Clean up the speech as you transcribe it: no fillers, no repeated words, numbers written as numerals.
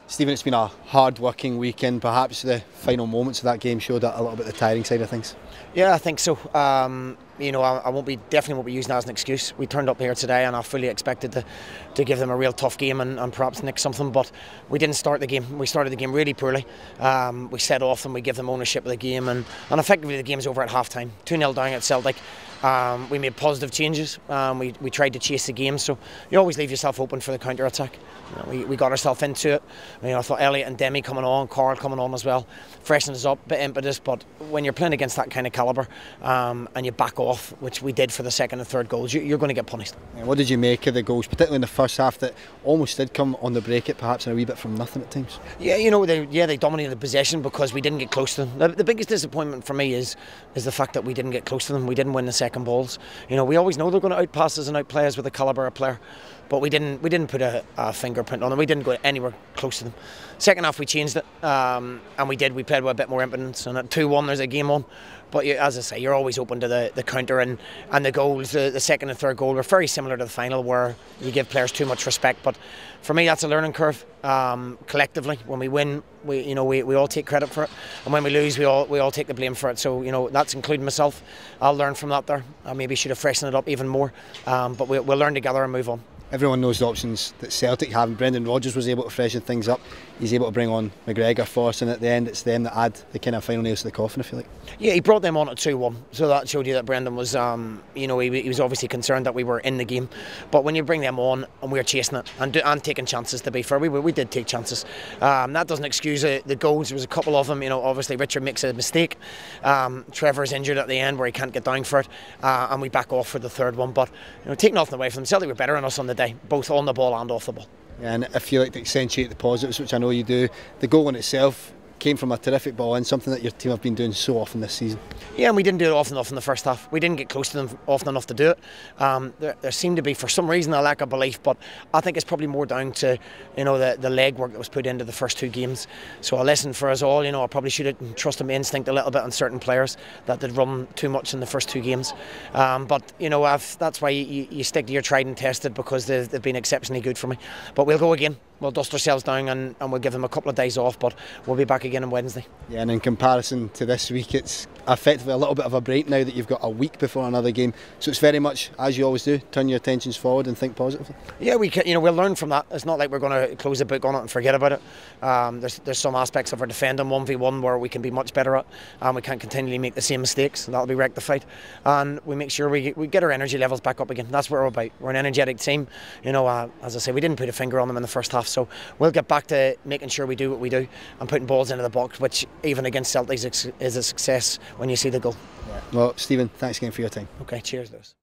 Stephen, it's been a hard-working weekend. Perhaps the final moments of that game showed a little bit the tiring side of things. Yeah, I think so. You know, I definitely won't be using that as an excuse. We turned up here today, and I fully expected to give them a real tough game and perhaps nick something. But we didn't start the game. We started the game really poorly. We set off and we give them ownership of the game, and effectively the game's over at half time. 2-0 down at Celtic. We made positive changes. We tried to chase the game, so you always leave yourself open for the counter attack. You know, we got ourselves into it. You know, I thought Elliot and Demi coming on, Carl coming on as well, freshened us up, bit impetus. But when you're playing against that kind of calibre and you back off, which we did for the second and third goals, you're going to get punished. And what did you make of the goals, particularly in the first half, that almost did come on the break, it perhaps a wee bit from nothing at times? Yeah, you know, they dominated the possession because we didn't get close to them. The biggest disappointment for me is the fact that we didn't get close to them. We didn't win the second balls. You know, we always know they're going to outpass us and outplay us with the calibre of player, but we didn't put a fingerprint on them. We didn't go anywhere close to them. Second half we changed it, and we did. We played with a bit more impotence, and at 2-1 there's a game on. But as I say, you're always open to the counter, and the goals. The second and third goal were very similar to the final, where you give players too much respect. But for me, that's a learning curve. Collectively, when we win, we all take credit for it, and when we lose, we all take the blame for it. So you know, that's including myself. I'll learn from that there. I maybe should have freshened it up even more, but we'll learn together and move on. Everyone knows the options that Celtic have. Brendan Rodgers was able to freshen things up. He's able to bring on McGregor for us, and at the end it's them that add the kind of final nails to the coffin, if you like. Yeah, he brought them on at 2-1, so that showed you that Brendan was, you know, he was obviously concerned that we were in the game. But when you bring them on and we're chasing it and taking chances, to be fair, we did take chances. That doesn't excuse the goals. There was a couple of them. You know, obviously Richard makes a mistake. Trevor's injured at the end where he can't get down for it, and we back off for the third one. But you know, take nothing away from them. Celtic were better than us on the day, both on the ball and off the ball. And if you like to accentuate the positives, which I know you do, the goal in itself came from a terrific ball and something that your team have been doing so often this season. Yeah, and we didn't do it often enough in the first half. We didn't get close to them often enough to do it. There seemed to be, for some reason, a lack of belief, but I think it's probably more down to, you know, the legwork that was put into the first two games. So a lesson for us all. You know, I probably should have trusted my instinct a little bit on certain players that did run too much in the first two games. But you know, that's why you stick to your tried and tested, because they've been exceptionally good for me. But we'll go again. We'll dust ourselves down and we'll give them a couple of days off, but we'll be back again on Wednesday. Yeah, and in comparison to this week, it's effectively a little bit of a break now that you've got a week before another game. So it's very much, as you always do, turn your attentions forward and think positively. Yeah, we'll learn from that. It's not like we're going to close the book on it and forget about it. There's some aspects of our defending 1v1 where we can be much better at, and we can't continually make the same mistakes. That'll be rectified, and we make sure we get our energy levels back up again. That's what we're about. We're an energetic team. You know, as I say, we didn't put a finger on them in the first half, so we'll get back to making sure we do what we do and putting balls into the box, which even against Celtic is a success when you see the goal. Yeah. Well, Stephen, thanks again for your time. Okay, cheers, Lewis.